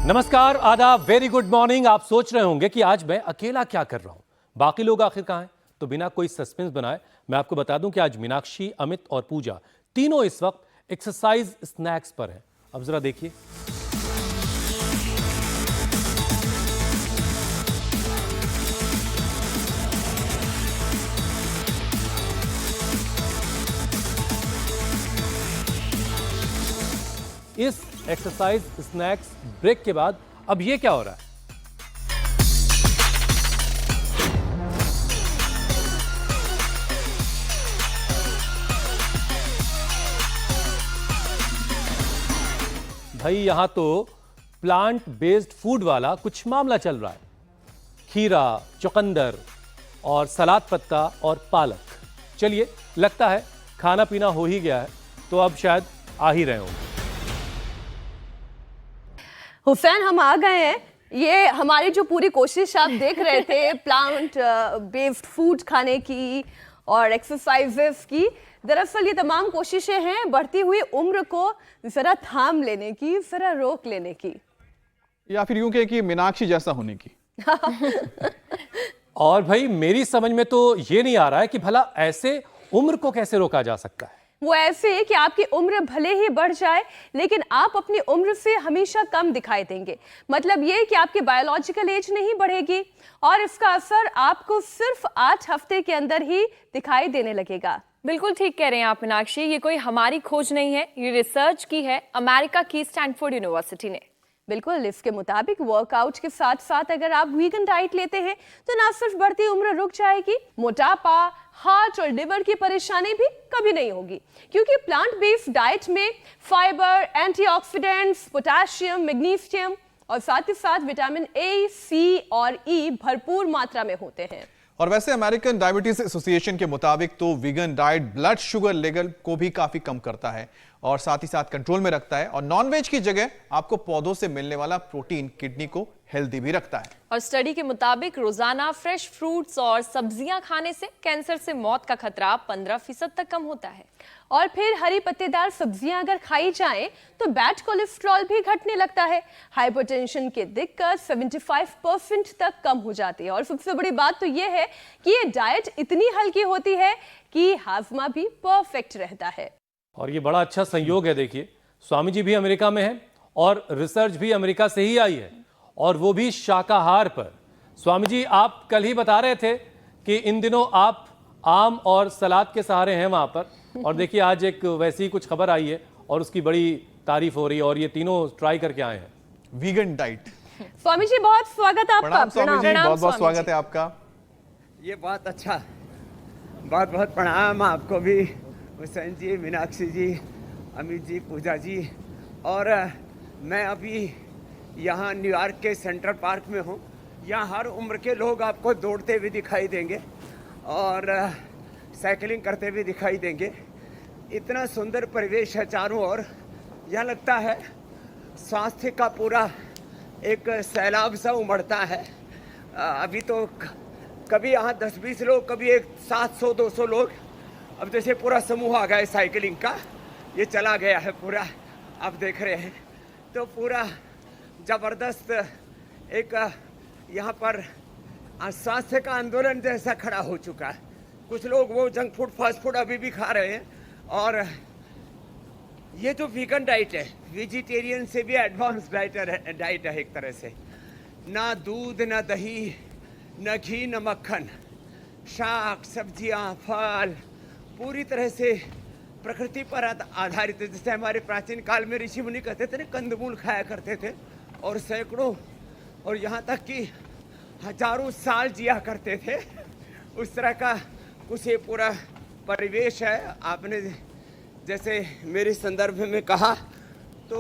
नमस्कार, आदाब, very good morning. आप सोच रहे होंगे कि आज मैं अकेला क्या कर रहा हूं, बाकी लोग आखिर कहां हैं। तो बिना कोई सस्पेंस बनाए मैं आपको बता दूं कि आज मीनाक्षी, अमित और पूजा तीनों इस वक्त एक्सरसाइज स्नैक्स पर हैं। अब जरा देखिए। इस एक्सरसाइज स्नैक्स ब्रेक के बाद अब ये क्या हो रहा है? भाई यहां तो प्लांट बेस्ड फूड वाला कुछ मामला चल रहा है। खीरा, चुकंदर और सलाद पत्ता और पालक। चलिए, लगता है खाना पीना हो ही गया है, तो अब शायद आ ही रहे होंगे। हुसैन, हम आ गए हैं। ये हमारी जो पूरी कोशिश आप देख रहे थे प्लांट बेस्ड फूड खाने की और एक्सरसाइजेस की, दरअसल ये तमाम कोशिशें हैं बढ़ती हुई उम्र को जरा थाम लेने की, जरा रोक लेने की, या फिर यूं कहें कि मीनाक्षी जैसा होने की। और भाई मेरी समझ में तो ये नहीं आ रहा है कि भला ऐसे उम्र को कैसे रोका जा सकता है। वो ऐसे कि आपकी उम्र भले ही बढ़ जाए लेकिन आप अपनी उम्र से हमेशा कम दिखाई देंगे। मतलब ये कि आपकी बायोलॉजिकल एज नहीं बढ़ेगी और इसका असर आपको सिर्फ 8 हफ्ते के अंदर ही दिखाई देने लगेगा। बिल्कुल ठीक कह रहे हैं आप मीनाक्षी, ये कोई हमारी खोज नहीं है, ये रिसर्च की है अमेरिका की स्टैनफोर्ड यूनिवर्सिटी ने। बिल्कुल, इसके मुताबिक वर्कआउट के साथ साथ अगर आप वीगन डाइट लेते हैं तो ना सिर्फ बढ़ती उम्र रुक जाएगी, मोटापा, हार्ट और लिवर की परेशानी भी कभी नहीं होगी, क्योंकि प्लांट बेस्ड डाइट में फाइबर, एंटीऑक्सीडेंट्स, पोटेशियम, मैग्नीशियम और साथ ही साथ विटामिन ए, सी और ई भरपूर मात्रा में होते हैं। और वैसे अमेरिकन डायबिटीज एसोसिएशन के मुताबिक तो vegan diet blood sugar level को भी काफी कम करता है और साथ ही साथ कंट्रोल में रखता है, और नॉनवेज की जगह आपको पौधों से मिलने वाला प्रोटीन किडनी को हेल्दी भी रखता है। और स्टडी के मुताबिक रोजाना फ्रेश फ्रूट्स और सब्जियां खाने से कैंसर से मौत का खतरा 15% तक कम होता है। और फिर हरी पत्तेदार सब्जियां अगर खाई जाएं तो बैड कोलेस्ट्रॉल भी घटने लगता है। हाइपरटेंशन की दिक्कत 75% तक कम हो जाती है। और सबसे बड़ी बात तो यह है कि ये डाइट इतनी हल्की होती है कि हाजमा भी परफेक्ट रहता है। और ये बड़ा अच्छा संयोग है। देखिए, स्वामी जी भी अमेरिका में हैं और रिसर्च भी अमेरिका से ही आई है, और वो भी शाकाहार पर। स्वामी जी, आप कल ही बता रहे थे कि इन दिनों आप आम और सलाद के सहारे हैं वहां पर, और देखिए आज एक वैसी ही कुछ खबर आई है और उसकी बड़ी तारीफ हो रही है, और ये तीनों ट्राई करके आए हैं वीगन डाइट। स्वामी जी, बहुत स्वागत है आपका। प्रणाम स्वामी जी, बहुत बहुत स्वामी स्वागत जी। है आपका। ये बहुत अच्छा, बहुत बहुत प्रणाम आपको भी, हुसैन जी, मीनाक्षी जी, अमित जी, पूजा जी। और मैं अभी यहाँ न्यूयॉर्क के सेंट्रल पार्क में हूँ। यहाँ हर उम्र के लोग आपको दौड़ते हुए दिखाई देंगे और साइकिलिंग करते हुए दिखाई देंगे। इतना सुंदर परिवेश है चारों ओर, यह लगता है स्वास्थ्य का पूरा एक सैलाब सा उमड़ता है। अभी तो कभी यहाँ 10-20 लोग, कभी एक 700-200 लोग, अब जैसे पूरा समूह आ गया है साइकिलिंग का, ये चला गया है पूरा, आप देख रहे हैं। तो पूरा ज़बरदस्त एक यहाँ पर स्वास्थ्य का आंदोलन जैसा खड़ा हो चुका है। कुछ लोग वो जंक फूड, फास्ट फूड अभी भी खा रहे हैं, और ये जो वीगन डाइट है, वेजिटेरियन से भी एडवांस डाइट है एक तरह से। ना दूध, ना दही, न घी, न मक्खन, शाक, सब्जियां, फल, पूरी तरह से प्रकृति पर आधारित है। जैसे हमारे प्राचीन काल में ऋषि मुनि कहते थे ना, कंदमूल खाया करते थे और सैकड़ों और यहाँ तक कि हजारों साल जिया करते थे, उस तरह का कुछ ये पूरा परिवेश है। आपने जैसे मेरे संदर्भ में कहा तो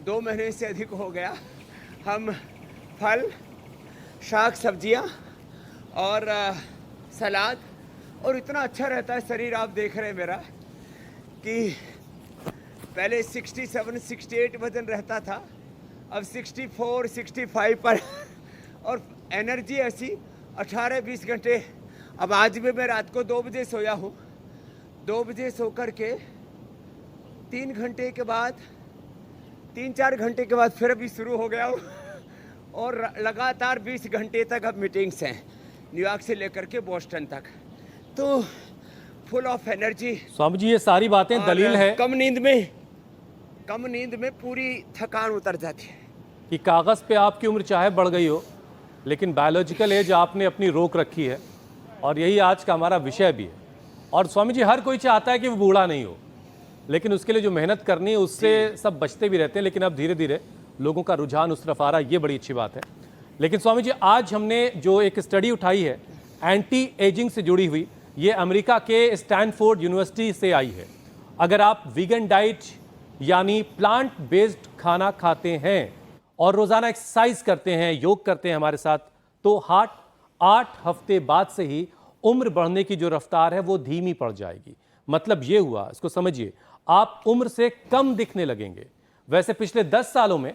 2 महीने से अधिक हो गया हम फल, शाक, सब्जियां और सलाद, और इतना अच्छा रहता है शरीर। आप देख रहे हैं मेरा कि पहले 67-68 वजन रहता था, अब 64-65 पर, और एनर्जी ऐसी 18-20 घंटे। अब आज भी मैं रात को 2 बजे सोया हूँ, 2 बजे सो कर के 3 घंटे के बाद 3-4 घंटे के बाद फिर अभी शुरू हो गया हूँ और लगातार 20 घंटे तक अब मीटिंग्स हैं, न्यूयॉर्क से लेकर के बोस्टन तक। तो full of energy. Swami ji ये सारी बातें दलील है कम नींद में पूरी थकान उतर जाती है। कि कागज़ पे आपकी उम्र चाहे बढ़ गई हो, लेकिन बायोलॉजिकल एज आपने अपनी रोक रखी है, और यही आज का हमारा विषय भी है। और स्वामी जी हर कोई चाहता है कि वो बूढ़ा नहीं हो, लेकिन उसके लिए जो मेहनत करनी है उससे सब बचते भी रहते हैं, लेकिन अब धीरे धीरे लोगों का रुझान उस तरफ आ रहा है, ये बड़ी अच्छी बात है। लेकिन स्वामी जी आज हमने जो एक स्टडी उठाई है एंटी एजिंग से जुड़ी हुई, ये अमेरिका के स्टैनफोर्ड यूनिवर्सिटी से आई है। अगर आप वीगन डाइट यानी प्लांट बेस्ड खाना खाते हैं और रोज़ाना एक्सरसाइज करते हैं, योग करते हैं हमारे साथ, तो 8 हफ्ते बाद से ही उम्र बढ़ने की जो रफ्तार है वो धीमी पड़ जाएगी। मतलब ये हुआ, इसको समझिए, आप उम्र से कम दिखने लगेंगे। वैसे पिछले 10 सालों में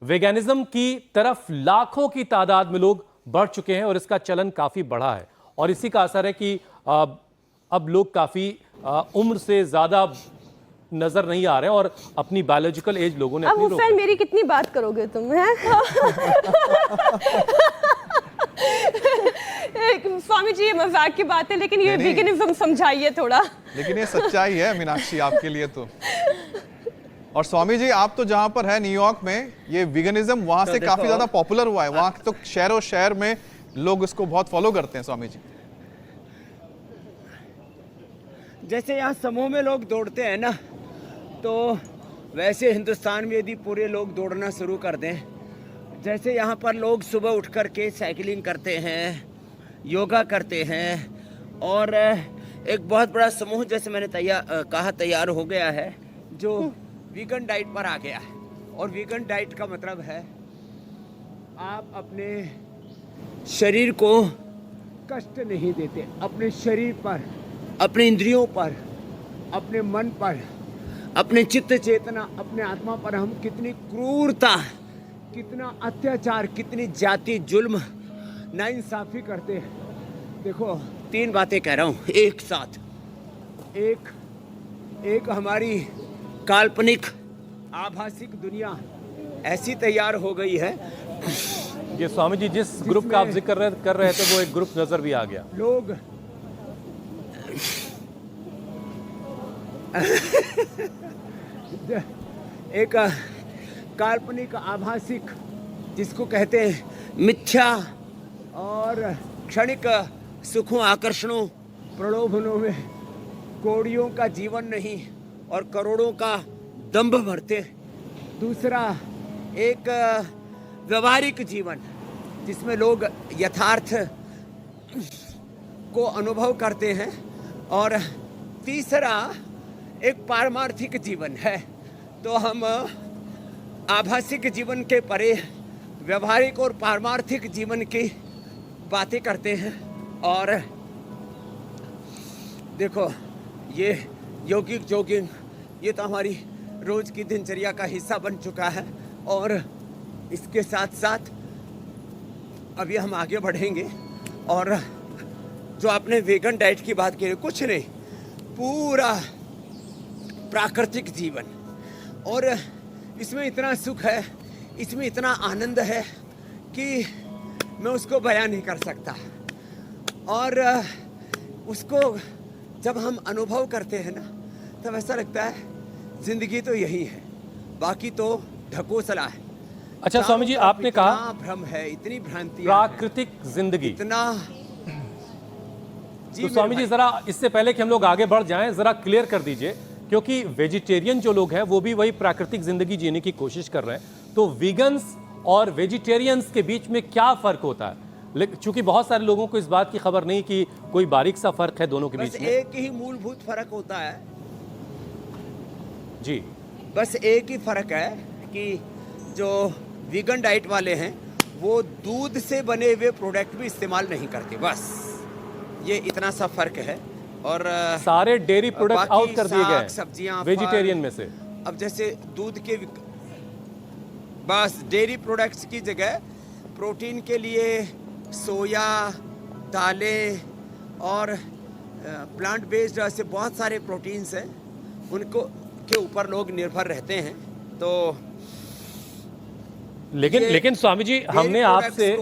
वेगानिज्म की तरफ लाखों की तादाद में लोग बढ़ चुके हैं और इसका चलन काफ़ी बढ़ा है, और इसी का असर है कि अब लोग काफ़ी उम्र से ज़्यादा नजर नहीं आ रहे हैं और अपनी बायोलॉजिकल एज लोगों ने अब अपनी रोक हुसैन मेरी कितनी बात करोगे तुम हैं? स्वामी जी ये मजाक की बात है, लेकिन ये नहीं। वीगनिज्म समझाइए थोड़ा। लेकिन ये सच्चाई है मीनाक्षी आपके लिए तो। और स्वामी जी आप तो जहां पर है न्यूयॉर्क में, ये वीगनिज्म वहां से काफी ज्यादा पॉपुलर हुआ है, वहां तो शहरों शहर में लोग इसको बहुत फॉलो करते हैं। स्वामी जी जैसे यहाँ समूह में लोग दौड़ते हैं ना, तो वैसे हिंदुस्तान में यदि पूरे लोग दौड़ना शुरू कर दें, जैसे यहाँ पर लोग सुबह उठ कर के साइकिलिंग करते हैं, योगा करते हैं, और एक बहुत बड़ा समूह जैसे मैंने तैयार हो गया है जो वीगन डाइट पर आ गया है। और वीगन डाइट का मतलब है आप अपने शरीर को कष्ट नहीं देते, अपने शरीर पर, अपने इंद्रियों पर, अपने मन पर, अपने चित्त चेतना, अपने आत्मा पर हम कितनी क्रूरता, कितना अत्याचार, कितनी जाति जुल्म, नाइंसाफी करते हैं। देखो 3 बातें कह रहा हूँ एक साथ। एक हमारी काल्पनिक आभासिक दुनिया ऐसी तैयार हो गई है। ये स्वामी जी जिस ग्रुप का आप जिक्र कर रहे थे वो एक ग्रुप नजर भी आ गया। लोग एक काल्पनिक आभासिक, जिसको कहते हैं मिथ्या और क्षणिक सुखों, आकर्षणों, प्रलोभनों में कौड़ियों का जीवन नहीं और करोड़ों का दंभ भरते। दूसरा एक व्यवहारिक जीवन जिसमें लोग यथार्थ को अनुभव करते हैं, और तीसरा एक पारमार्थिक जीवन है। तो हम आभासिक जीवन के परे व्यवहारिक और पारमार्थिक जीवन की बातें करते हैं। और देखो ये यौगिक जॉगिंग ये तो हमारी रोज की दिनचर्या का हिस्सा बन चुका है, और इसके साथ साथ अभी हम आगे बढ़ेंगे। और जो आपने वेगन डाइट की बात की, कुछ नहीं, पूरा प्राकृतिक जीवन, और इसमें इतना सुख है, इसमें इतना आनंद है कि मैं उसको बयां नहीं कर सकता। और उसको जब हम अनुभव करते हैं ना, तब ऐसा लगता है जिंदगी तो यही है, बाकी तो ढकोसला है। अच्छा स्वामी जी आपने कहा भ्रम है, इतनी भ्रांति, प्राकृतिक जिंदगी, इतना। तो स्वामी जी जरा इससे पहले कि हम लोग आगे बढ़ जाएं, जरा क्लियर कर दीजिए, क्योंकि वेजिटेरियन जो लोग हैं वो भी वही प्राकृतिक जिंदगी जीने की कोशिश कर रहे हैं। तो वीगन्स और वेजिटेरियंस के बीच में क्या फर्क होता है? चूंकि बहुत सारे लोगों को इस बात की खबर नहीं कि कोई बारीक सा फर्क है दोनों के बीच में। एक ही मूलभूत फर्क होता है जी, बस एक ही फर्क है कि जो वीगन डाइट वाले हैं वो दूध से बने हुए प्रोडक्ट भी इस्तेमाल नहीं करते, बस ये इतना सा फर्क है। और सारे डेयरी प्रोडक्ट आउट कर दिए गए सब्जियां वेजिटेरियन में से। अब जैसे दूध के बस डेयरी प्रोडक्ट्स की जगह प्रोटीन के लिए सोया, दालें और प्लांट बेस्ड ऐसे बहुत सारे प्रोटीन्स हैं, उनको के ऊपर लोग निर्भर रहते हैं। तो लेकिन स्वामी जी हमने आपसे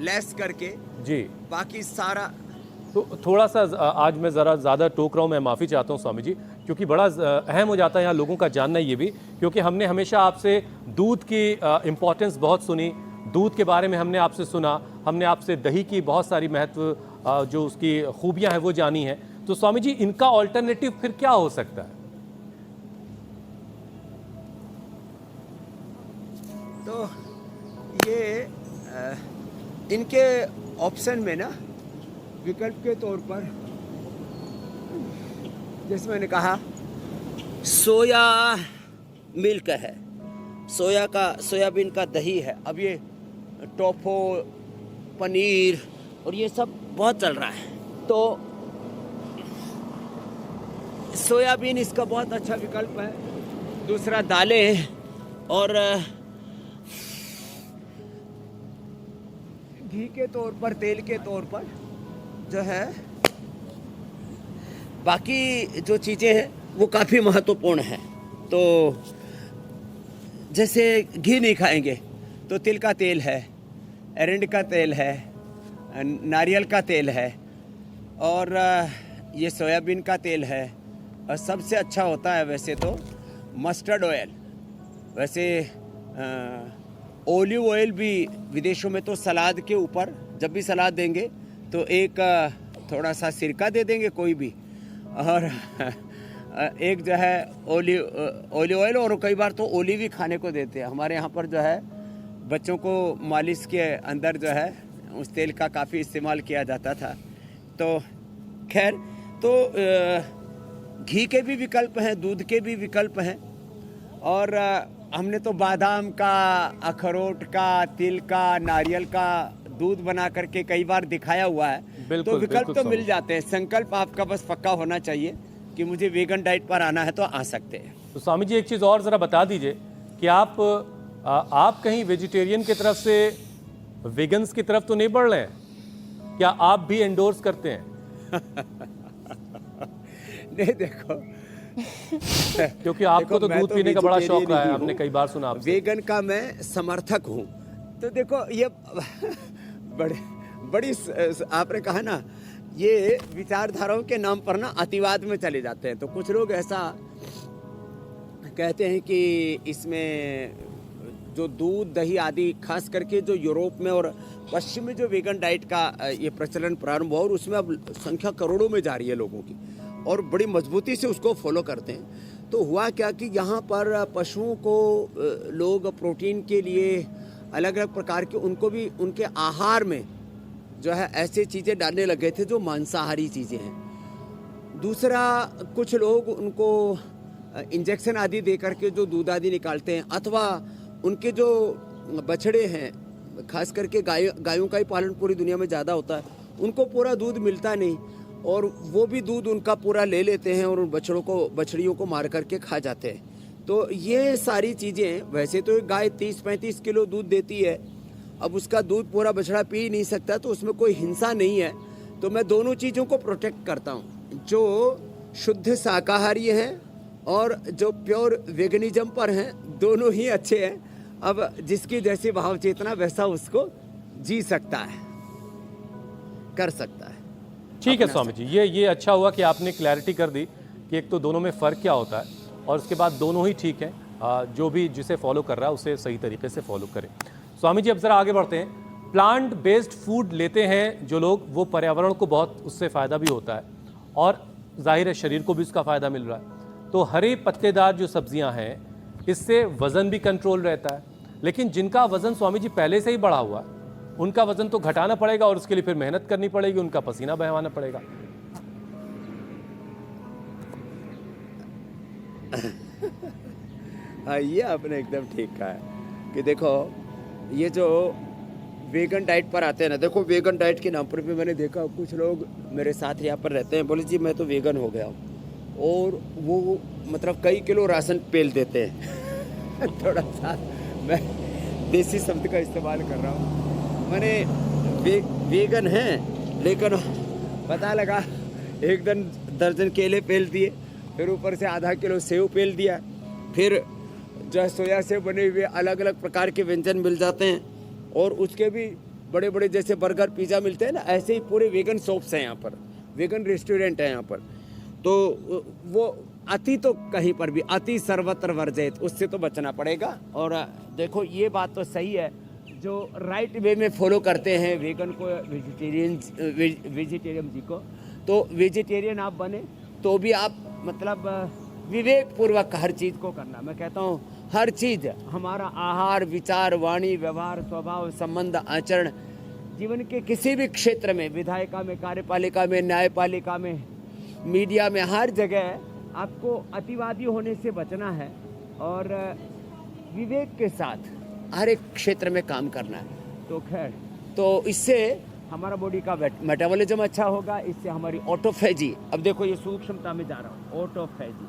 लेस करके जी बाकी सारा तो थोड़ा सा आज मैं ज़रा ज़्यादा टोक रहा हूँ, मैं माफ़ी चाहता हूँ स्वामी जी, क्योंकि बड़ा अहम हो जाता है यहाँ लोगों का जानना ये भी, क्योंकि हमने हमेशा आपसे दूध की इम्पोर्टेंस बहुत सुनी, दूध के बारे में हमने आपसे सुना, हमने आपसे दही की बहुत सारी महत्व जो उसकी खूबियाँ हैं वो जानी हैं। तो स्वामी जी इनका ऑल्टरनेटिव फिर क्या हो सकता है? तो ये इनके ऑप्शन में ना विकल्प के तौर पर जैसे मैंने कहा सोया मिल्क है, सोयाबीन का दही है, अब ये टोफू पनीर और ये सब बहुत चल रहा है, तो सोयाबीन इसका बहुत अच्छा विकल्प है। दूसरा दालें और घी के तौर पर, तेल के तौर पर जो है बाकी जो चीज़ें हैं वो काफ़ी महत्वपूर्ण हैं। तो जैसे घी नहीं खाएंगे तो तिल का तेल है, एरंड का तेल है, नारियल का तेल है और ये सोयाबीन का तेल है, और सबसे अच्छा होता है वैसे तो मस्टर्ड ऑयल। वैसे ओलिव ऑयल भी विदेशों में तो सलाद के ऊपर जब भी सलाद देंगे तो एक थोड़ा सा सिरका दे देंगे कोई भी, और एक जो है ओलिव ऑयल, और कई बार तो ओलिव ही खाने को देते हैं। हमारे यहाँ पर जो है बच्चों को मालिश के अंदर जो है उस तेल का काफ़ी इस्तेमाल किया जाता था। तो खैर, तो घी के भी विकल्प हैं, दूध के भी विकल्प हैं, और हमने तो बादाम का, अखरोट का, तिल का, नारियल का दूध बना करके कई बार दिखाया हुआ है। तो विकल्प तो मिल जाते हैं। संकल्प आपका बस पक्का होना चाहिए कि मुझे वीगन डाइट पर आना है तो आ सकते हैं। तो स्वामी जी एक चीज़ और ज़रा बता दीजिए कि आप कहीं वेजिटेरियन की तरफ से वेगन्स की तरफ तो नहीं बढ़ रहे हैं? क्या आप भी एंडोर्स करते हैं? नहीं, देखो क्योंकि आपको तो दूध पीने का बड़ा शौक रहा है, हमने कई बार सुना आपसे। वेगन का मैं समर्थक हूँ। तो देखो ये बड़ी आपने कहा ना, ये विचारधाराओं के नाम पर ना अतिवाद में चले जाते हैं। तो कुछ लोग ऐसा कहते हैं कि इसमें जो दूध, दही आदि, खास करके जो यूरोप में और पश्चिम में जो वेगन डाइट का ये प्रचलन प्रारंभ हुआ और उसमें अब संख्या करोड़ों में जा रही है लोगों की, और बड़ी मजबूती से उसको फॉलो करते हैं। तो हुआ क्या कि यहाँ पर पशुओं को लोग प्रोटीन के लिए अलग अलग प्रकार के, उनको भी उनके आहार में जो है ऐसे चीज़ें डालने लगे थे जो मांसाहारी चीज़ें हैं। दूसरा, कुछ लोग उनको इंजेक्शन आदि दे करके जो दूध आदि निकालते हैं, अथवा उनके जो बछड़े हैं, खास करके गायों का ही पालन पूरी दुनिया में ज़्यादा होता है, उनको पूरा दूध मिलता नहीं और वो भी दूध उनका पूरा ले लेते हैं और उन बछड़ियों को मार करके खा जाते हैं। तो ये सारी चीज़ें, वैसे तो एक गाय 30-35 किलो दूध देती है, अब उसका दूध पूरा बछड़ा पी नहीं सकता, तो उसमें कोई हिंसा नहीं है। तो मैं दोनों चीज़ों को प्रोटेक्ट करता हूँ, जो शुद्ध शाकाहारी हैं और जो प्योर वेगनिज्म पर हैं, दोनों ही अच्छे हैं। अब जिसकी जैसी भाव चेतना वैसा उसको जी सकता है, कर सकता है। ठीक है स्वामी जी, ये अच्छा हुआ कि आपने क्लैरिटी कर दी कि एक तो दोनों में फ़र्क क्या होता है, और उसके बाद दोनों ही ठीक हैं। जो भी जिसे फॉलो कर रहा है उसे सही तरीके से फॉलो करें। स्वामी जी अब ज़रा आगे बढ़ते हैं। प्लांट बेस्ड फूड लेते हैं जो लोग, वो पर्यावरण को बहुत उससे फ़ायदा भी होता है और जाहिर है शरीर को भी उसका फ़ायदा मिल रहा है। तो हरे पत्तेदार जो सब्जियां हैं, इससे वज़न भी कंट्रोल रहता है। लेकिन जिनका वज़न स्वामी जी पहले से ही बढ़ा हुआ है, उनका वज़न तो घटाना पड़ेगा और उसके लिए फिर मेहनत करनी पड़ेगी, उनका पसीना बहवाना पड़ेगा। हाँ, ये आपने एकदम ठीक कहा है कि देखो ये जो वेगन डाइट पर आते हैं ना, देखो वेगन डाइट के नाम पर भी मैंने देखा कुछ लोग मेरे साथ यहाँ पर रहते हैं, बोले जी मैं तो वेगन हो गया हूँ, और वो मतलब कई किलो राशन पेल देते हैं। थोड़ा सा मैं देसी शब्द का इस्तेमाल कर रहा हूँ। मैंने वेगन है, लेकिन पता लगा एक दर्जन केले पेल दिए, फिर ऊपर से आधा किलो सेव पेल दिया, फिर जो सोया से बने हुए अलग अलग प्रकार के व्यंजन मिल जाते हैं, और उसके भी बड़े बड़े जैसे बर्गर पिज़्ज़ा मिलते हैं ना, ऐसे ही पूरे वेगन शॉप्स हैं यहाँ पर, वेगन रेस्टोरेंट है यहाँ पर। तो वो अति तो कहीं पर भी, अति सर्वत्र वर्जित, उससे तो बचना पड़ेगा। और देखो ये बात तो सही है, जो राइट वे में फॉलो करते हैं वेगन को, वेजिटेरियन जी को, तो वेजिटेरियन आप बने तो भी आप मतलब विवेक पूर्वक हर चीज़ को करना। मैं कहता हूँ हर चीज़, हमारा आहार, विचार, वाणी, व्यवहार, स्वभाव, संबंध, आचरण, जीवन के किसी भी क्षेत्र में, विधायिका में, कार्यपालिका में, न्यायपालिका में, मीडिया में, हर जगह आपको अतिवादी होने से बचना है और विवेक के साथ हर एक क्षेत्र में काम करना है। तो खैर, तो इससे हमारा बॉडी का मेटाबॉलिज्म अच्छा होगा, इससे हमारी ऑटोफेजी, अब देखो ये सूक्ष्मता में जा रहा हूँ, ऑटोफेजी,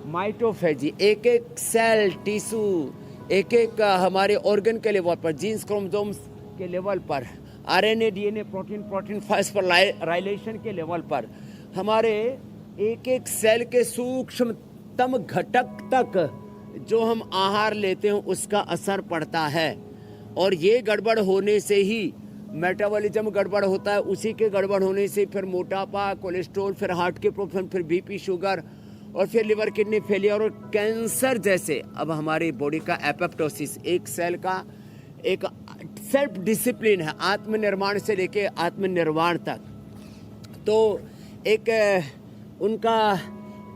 माइटोफेजी, एक एक सेल, टिश्यू, एक एक हमारे ऑर्गन के लेवल पर, जीन्स, क्रोमोसोम्स के लेवल पर, आरएनए, डीएनए, प्रोटीन फास्फोराइलेशन के लेवल पर, हमारे एक एक सेल के सूक्ष्मतम घटक तक जो हम आहार लेते हैं उसका असर पड़ता है। और ये गड़बड़ होने से ही मेटाबॉलिज्म गड़बड़ होता है, उसी के गड़बड़ होने से फिर मोटापा, कोलेस्ट्रॉल, फिर हार्ट के प्रॉब्लम, फिर बीपी, शुगर, और फिर लिवर किडनी फेलियर और कैंसर जैसे। अब हमारी बॉडी का एपोप्टोसिस, एक सेल का एक सेल्फ डिसिप्लिन है, आत्मनिर्माण से लेके आत्मनिर्वाण तक। तो एक उनका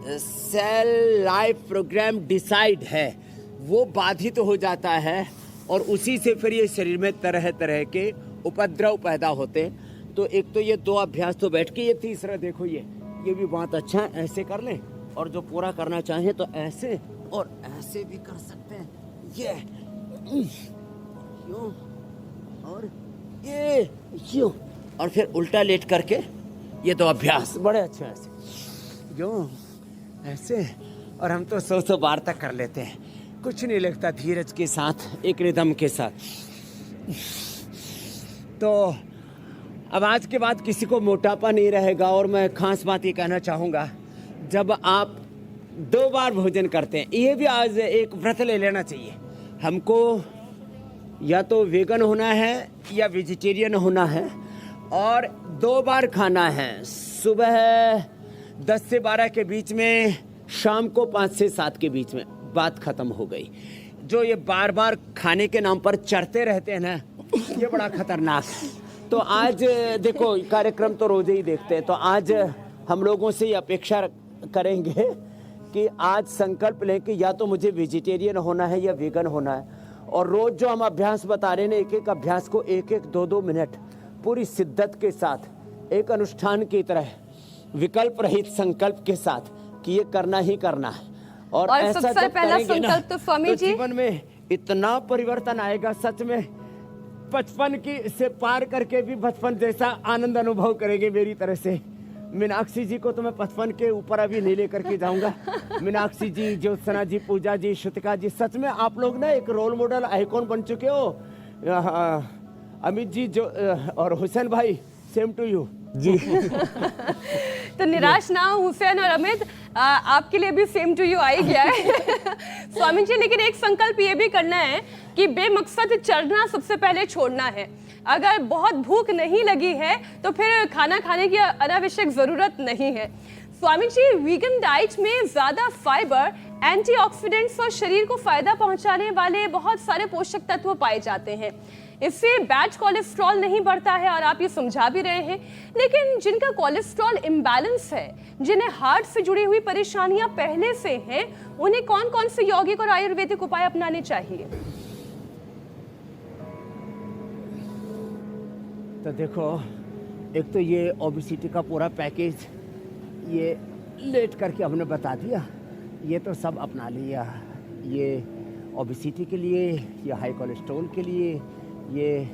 सेल लाइफ प्रोग्राम डिसाइड है, वो बाधित हो जाता है और उसी से फिर ये शरीर में तरह तरह के उपद्रव पैदा होते। तो एक तो ये दो अभ्यास तो बैठ के, ये तीसरा देखो ये भी बहुत अच्छा है, ऐसे कर लें, और जो पूरा करना चाहें तो ऐसे और ऐसे भी कर सकते हैं, ये यूं और ये यूं, और फिर उल्टा लेट करके ये दो अभ्यास बड़े अच्छे ऐसे यूं ऐसे, और हम तो 100 बार तक कर लेते हैं, कुछ नहीं लगता, धीरज के साथ, एक रिदम के साथ। तो अब आज के बाद किसी को मोटापा नहीं रहेगा। और मैं खास बात ये कहना चाहूँगा, जब आप 2 बार भोजन करते हैं, ये भी आज एक व्रत ले लेना चाहिए हमको, या तो वेगन होना है या वेजिटेरियन होना है, और 2 बार खाना है, सुबह 10 से 12 के बीच में, शाम को 5 से 7 के बीच में। बात खत्म हो गई। जो ये बार बार खाने के नाम पर चढ़ते रहते हैं ना, ये बड़ा खतरनाक है। तो आज देखो, कार्यक्रम तो रोज ही देखते हैं, तो आज हम लोगों से ये अपेक्षा करेंगे कि आज संकल्प लें कि या तो मुझे वेजिटेरियन होना है या वेगन होना है। और रोज जो हम अभ्यास बता रहे हैं, एक एक अभ्यास को 1-1, 2-2 मिनट पूरी शिद्दत के साथ, एक अनुष्ठान की तरह, विकल्प रहित संकल्प के साथ कि ये करना ही करना है। और ऐसा सबसे जब पहला करेंगे ना, संकल्प तो स्वामी जी, जीवन में इतना परिवर्तन आएगा, सच में 55 की से पार करके भी बचपन जैसा आनंद अनुभव करेंगे मेरी तरह से। मीनाक्षी जी को तो मैं 55 के ऊपर अभी नहीं लेकर के जाऊंगा। मीनाक्षी जी, ज्योत्सना जी, पूजा जी, श्रुतिका जी, सच में आप लोग ना एक रोल मॉडल आइकॉन बन चुके हो। अमित जी जो और हुसैन भाई, सेम टू यू जी। तो निराश ना हो हुसैन और अमित, आपके लिए भी सेम टू यू आ ही गया है। स्वामी जी, लेकिन एक संकल्प ये भी करना है कि बेमकसद चढ़ना सबसे पहले छोड़ना है। अगर बहुत भूख नहीं लगी है तो फिर खाना खाने की अनावश्यक जरूरत नहीं है। स्वामी जी, वीगन डाइट में ज्यादा फाइबर, एंटीऑक्सीडेंट्स और शरीर को फायदा पहुंचाने वाले बहुत सारे पोषक तत्व पाए जाते हैं। इससे बैड कोलेस्ट्रॉल नहीं बढ़ता है, और आप ये समझा भी रहे हैं। लेकिन जिनका कोलेस्ट्रॉल इम्बैलेंस है, जिन्हें हार्ट से जुड़ी हुई परेशानियां पहले से हैं, उन्हें कौन कौन से यौगिक और आयुर्वेदिक उपाय अपनाने चाहिए? तो देखो, एक तो ये ओबेसिटी का पूरा पैकेज ये लेट करके हमने बता दिया, ये तो सब अपना लिया। ये ओबेसिटी के लिए, ये हाई कोलेस्ट्रॉल के लिए, ये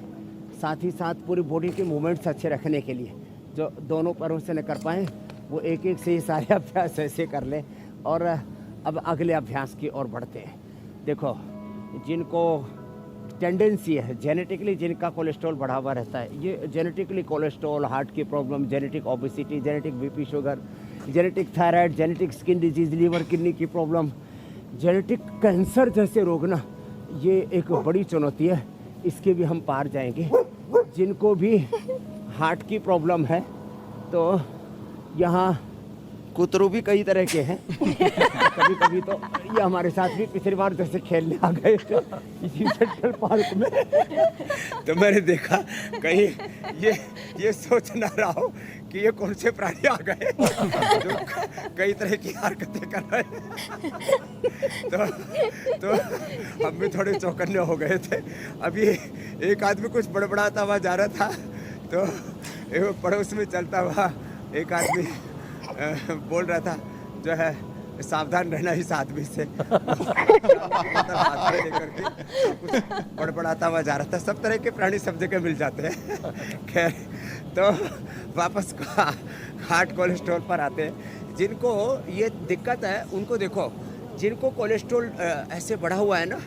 साथ ही साथ पूरी बॉडी के मूवमेंट्स अच्छे रखने के लिए, जो दोनों पैरों से न कर पाएँ वो एक एक से ये सारे अभ्यास ऐसे कर लें। और अब अगले अभ्यास की ओर बढ़ते हैं। देखो, जिनको टेंडेंसी है जेनेटिकली, जिनका कोलेस्ट्रॉल बढ़ा हुआ रहता है, ये जेनेटिकली कोलेस्ट्रॉल, हार्ट की problem, genetic obesity, genetic BP sugar, genetic thyroid, genetic skin disease, liver kidney की प्रॉब्लम, जेनेटिक कैंसर जैसे रोग ना, ये एक बड़ी चुनौती है, इसके भी हम पार जाएंगे। जिनको भी हार्ट की प्रॉब्लम है तो यहाँ कुतरू भी कई तरह के हैं। कभी कभी तो ये हमारे साथ भी पिछली बार जैसे खेलने आ गए थे इसी सेंट्रल पार्क में, तो मैंने देखा कहीं ये सोच ना रहा हो कि ये कौन से प्राणी आ गए जो कई तरह की हरकतें कर रहे हैं। तो हम भी थोड़े चौकन्ने हो गए थे। अभी एक आदमी कुछ बड़बड़ाता हुआ जा रहा था, तो एक पड़ोस में चलता हुआ एक आदमी बोल रहा था जो है सावधान रहना इस आदमी से। हाथ में लेकर के कुछ बड़बड़ाता हुआ जा रहा था। सब तरह के प्राणी सब जगह मिल जाते हैं। खैर, तो वापस हार्ट कोलेस्ट्रॉल पर आते हैं। जिनको ये दिक्कत है उनको देखो, जिनको कोलेस्ट्रॉल ऐसे बढ़ा हुआ है ना,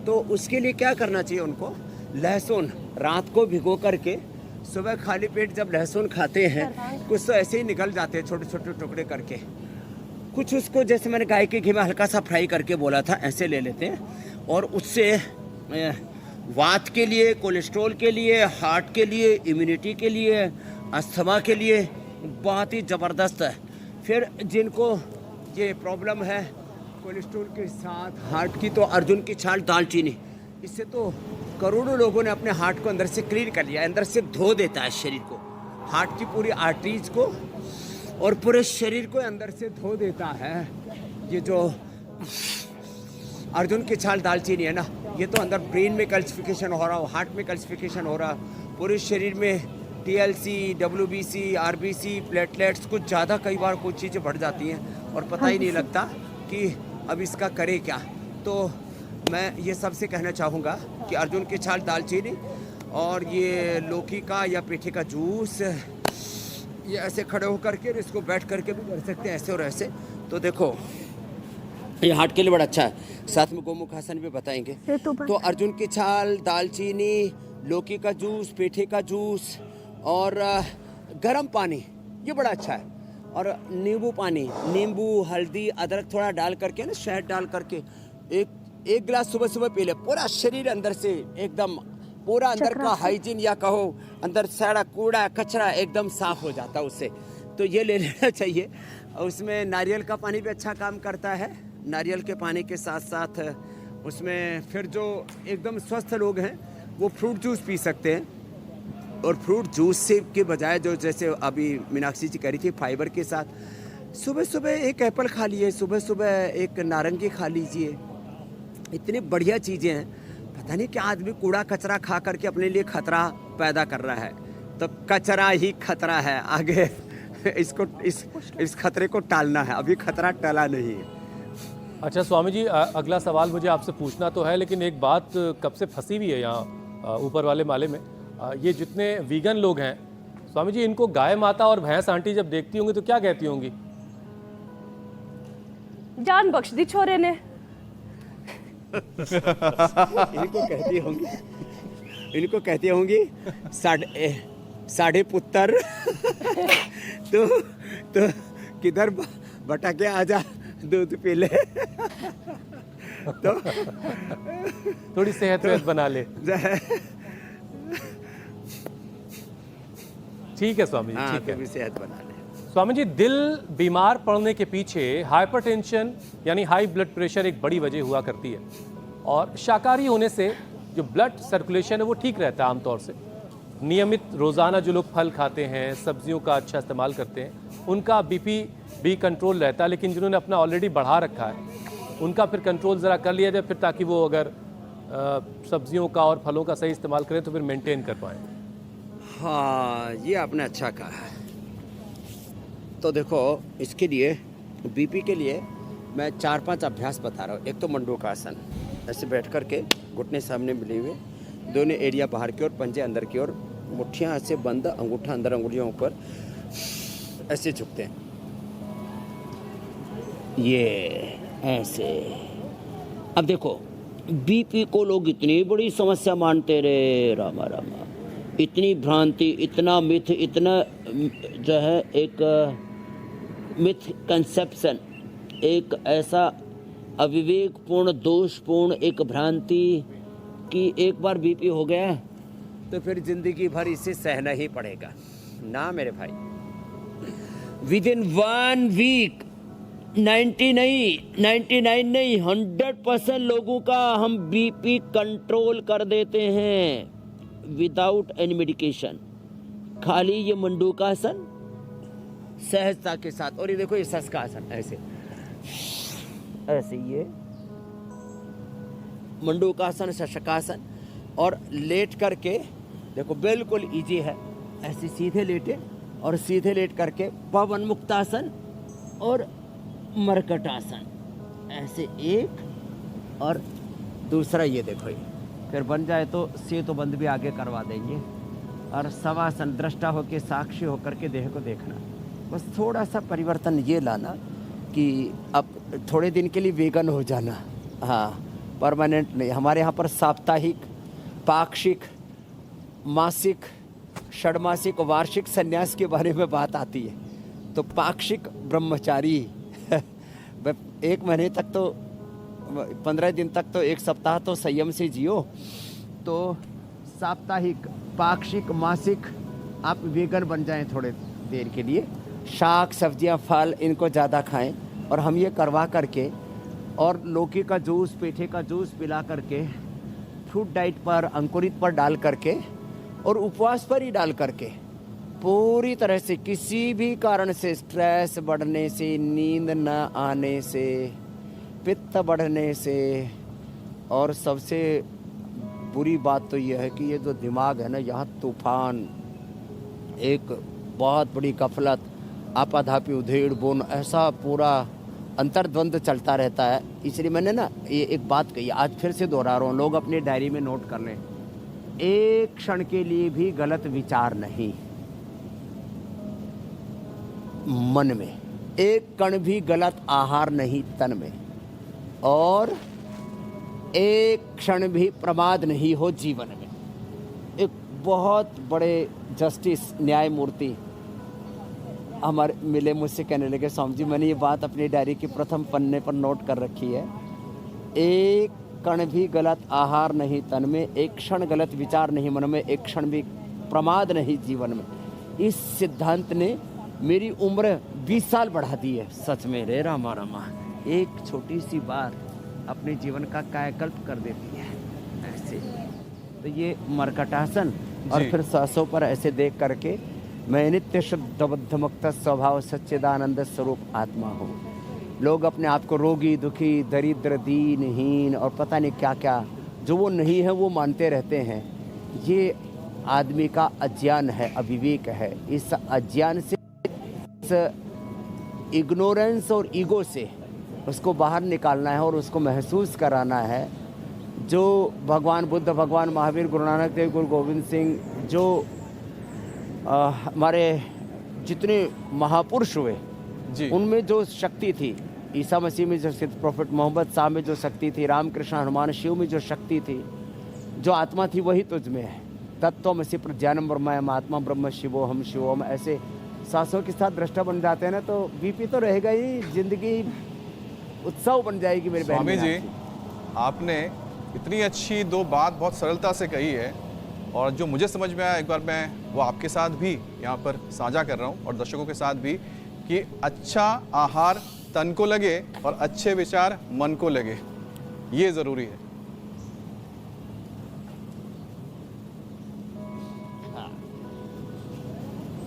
तो उसके लिए क्या करना चाहिए उनको, लहसुन रात को भिगो करके सुबह खाली पेट जब लहसुन खाते हैं, कुछ तो ऐसे ही निकल जाते हैं छोटे छोटे टुकड़े करके। कुछ उसको जैसे मैंने गाय के घी में हल्का सा फ्राई करके बोला था, ऐसे ले लेते हैं और उससे वात के लिए, कोलेस्ट्रॉल के लिए, हार्ट के लिए, इम्यूनिटी के लिए, अस्थमा के लिए बहुत ही ज़बरदस्त है। फिर जिनको ये प्रॉब्लम है कोलेस्ट्रॉल के साथ हार्ट की, तो अर्जुन की छाल दालचीनी, इससे तो करोड़ों लोगों ने अपने हार्ट को अंदर से क्लीन कर लिया। अंदर से धो देता है शरीर को, हार्ट की पूरी आर्टरीज को और पूरे शरीर को अंदर से धो देता है। ये जो अर्जुन की छाल दालचीनी है ना, ये तो अंदर ब्रेन में कैल्सिफिकेशन हो रहा हो, हार्ट में कैल्सिफिकेशन हो रहा, पूरे शरीर में TLC, WBC, RBC, प्लेटलेट्स कुछ ज़्यादा, कई बार कुछ चीज़ें बढ़ जाती हैं और पता ही नहीं लगता कि अब इसका करे क्या। तो मैं ये सबसे कहना चाहूँगा कि अर्जुन की छाल दालचीनी और ये लौकी का या पेठे का जूस, ये ऐसे खड़े होकर के इसको बैठ करके भी कर सकते हैं, ऐसे और ऐसे। तो देखो ये हार्ट के लिए बड़ा अच्छा है। साथ में गोमुख आसन भी बताएंगे। तो अर्जुन की छाल, दालचीनी, लौकी का जूस, पेठे का जूस और गर्म पानी, ये बड़ा अच्छा है। और नींबू पानी, नींबू, हल्दी, अदरक थोड़ा डाल करके ना, शहद डाल करके एक गिलास सुबह सुबह पी ले, पूरा शरीर अंदर से एकदम, पूरा अंदर का हाइजीन या कहो अंदर सारा कूड़ा कचरा एकदम साफ हो जाता है उससे। तो ये ले लेना चाहिए। उसमें नारियल का पानी भी अच्छा काम करता है। नारियल के पानी के साथ साथ उसमें फिर जो एकदम स्वस्थ लोग हैं वो फ्रूट जूस पी सकते हैं। और फ्रूट जूस से के बजाय जो जैसे अभी मीनाक्षी जी कह रही थी, फाइबर के साथ सुबह सुबह एक एप्पल खा लिए, सुबह सुबह एक नारंगी खा लीजिए। इतनी बढ़िया चीज़ें हैं। पता नहीं क्या आदमी कूड़ा कचरा खा करके अपने लिए खतरा पैदा कर रहा है। तो कचरा ही खतरा है, आगे इसको इस खतरे को टालना है। अभी खतरा टला नहीं है। अच्छा स्वामी जी, अगला सवाल मुझे आपसे पूछना तो है, लेकिन एक बात कब से फंसी हुई है यहाँ ऊपर वाले माले में। ये जितने वीगन लोग हैं स्वामी जी, इनको गाय माता और भैंस आंटी जब देखती होंगी तो क्या कहती होंगी? जान बख्श दी छोरे ने। इनको कहती होंगी साढ़े पुत्र। तो किधर बटा के आजा, दूध पी ले। तो थोड़ी सेहत बना ले। ठीक है स्वामी जी, ठीक है, सेहत बना ले। स्वामी जी, दिल बीमार पड़ने के पीछे हाइपरटेंशन यानी हाई ब्लड प्रेशर एक बड़ी वजह हुआ करती है, और शाकाहारी होने से जो ब्लड सर्कुलेशन है वो ठीक रहता है आमतौर से। नियमित रोज़ाना जो लोग फल खाते हैं, सब्जियों का अच्छा इस्तेमाल करते हैं, उनका BP भी कंट्रोल रहता है। लेकिन जिन्होंने अपना ऑलरेडी बढ़ा रखा है उनका फिर कंट्रोल ज़रा कर लिया जाए, फिर ताकि वो अगर सब्जियों का और फलों का सही इस्तेमाल करें तो फिर मेंटेन कर पाएँ। हाँ, ये आपने अच्छा कहा है। तो देखो, इसके लिए BP के लिए मैं 4-5 अभ्यास बता रहा हूँ। एक तो मंडूकासन, ऐसे बैठ कर के घुटने सामने मिले हुए, दोनों एरिया बाहर की ओर, पंजे अंदर की ओर, मुट्ठियाँ ऐसे बंद, अंगूठा अंदर, अंगुलियों ऊपर, ऐसे झुकते हैं। ये ऐसे। अब देखो, BP को लोग इतनी बड़ी समस्या मानते रहे, रामा रामा, इतनी भ्रांति, इतना मिथ, इतना जो है एक मिथ कंसेप्शन, एक ऐसा अविवेकपूर्ण, दोषपूर्ण एक भ्रांति कि एक बार बीपी हो गया तो फिर जिंदगी भर इसे सहना ही पड़ेगा। ना मेरे भाई, विद इन 1 वीक 99 नहीं 100% लोगों का हम बीपी कंट्रोल कर देते हैं विदाउट एनी मेडिकेशन। खाली ये मंडूकासन सहजता के साथ, और ये देखो ये शशकासन, ऐसे ऐसे ये मंडूकासन, शशकासन, और लेट करके देखो बिल्कुल इजी है। ऐसे सीधे लेटे और सीधे लेट करके पवन मुक्तासन और मरकटासन, ऐसे एक और दूसरा ये देखो, ये फिर बन जाए तो सेतु बंद भी आगे करवा देंगे। और सवासन, दृष्टा होकर साक्षी होकर के देह को देखना। बस थोड़ा सा परिवर्तन ये लाना कि अब थोड़े दिन के लिए वेगन हो जाना, हाँ, परमानेंट नहीं। हमारे यहाँ पर साप्ताहिक, पाक्षिक, मासिक, षडमासिक, वार्षिक संन्यास के बारे में बात आती है। तो पाक्षिक ब्रह्मचारी 1 महीने तक तो 15 दिन तक तो 1 सप्ताह तो संयम से जियो। तो साप्ताहिक, पाक्षिक, मासिक आप वेगन बन जाएं थोड़े देर के लिए। शाक, सब्जियां, फल इनको ज़्यादा खाएं। और हम ये करवा करके और लौकी का जूस, पेठे का जूस पिला करके, फ्रूट डाइट पर, अंकुरित पर डाल करके और उपवास पर ही डाल करके पूरी तरह से किसी भी कारण से, स्ट्रेस बढ़ने से, नींद न आने से, पित्त बढ़ने से, और सबसे बुरी बात तो यह है कि ये जो दिमाग है ना, यहाँ तूफान, एक बहुत बड़ी गफलत, आपाधापी, उधेड़ बुन, ऐसा पूरा अंतर्द्वंद चलता रहता है। इसलिए मैंने ना ये एक बात कही, आज फिर से दोहरा रहा हूँ, लोग अपनी डायरी में नोट कर लें। एक क्षण के लिए भी गलत विचार नहीं मन में, एक कण भी गलत आहार नहीं तन में, और एक क्षण भी प्रमाद नहीं हो जीवन में। एक बहुत बड़े जस्टिस, न्यायमूर्ति हमारे मिले, मुझसे कहने लगे, स्वामी जी मैंने ये बात अपनी डायरी के प्रथम पन्ने पर नोट कर रखी है, एक कण भी गलत आहार नहीं तन में, एक क्षण गलत विचार नहीं मन में, एक क्षण भी प्रमाद नहीं जीवन में। इस सिद्धांत ने मेरी उम्र 20 साल बढ़ा दी है। सच में रे रामा रामा, एक छोटी सी बात अपने जीवन का कायाकल्प कर देती है ऐसे। तो ये मरकटासन, और फिर सांसों पर ऐसे देख करके मैं नित्य शुद्ध बुद्ध मुक्त स्वभाव सच्चिदानंद स्वरूप आत्मा हूँ। लोग अपने आप को रोगी, दुखी, दरिद्र, दीनहीन और पता नहीं क्या क्या जो वो नहीं है वो मानते रहते हैं। ये आदमी का अज्ञान है, अविवेक है। इस अज्ञान से, इस इग्नोरेंस और ईगो से उसको बाहर निकालना है और उसको महसूस कराना है। जो भगवान बुद्ध, भगवान महावीर, गुरु नानक देव, गुरु गोविंद सिंह, जो हमारे जितने महापुरुष हुए उनमें जो शक्ति थी, ईसा मसीह में जो शक्ति, प्रोफेट मोहम्मद साहब में जो शक्ति थी, रामकृष्ण, हनुमान, शिव में जो शक्ति थी, जो आत्मा थी वही तुझ में है। तत्त्वमसि प्रज्ञानम ब्रह्मयम आत्मा ब्रह्म शिवोहम शिवोहम। ऐसे सांसों के साथ दृष्टा बन जाते हैं ना, तो बीपी तो रहेगा ही, जिंदगी उत्सव बन जाएगी मेरे बहन। स्वामी जी, आपने इतनी अच्छी 2 बात बहुत सरलता से कही है, और जो मुझे समझ में आया एक बार मैं वो आपके साथ भी यहाँ पर साझा कर रहा हूँ और दर्शकों के साथ भी, कि अच्छा आहार तन को लगे और अच्छे विचार मन को लगे, ये ज़रूरी है।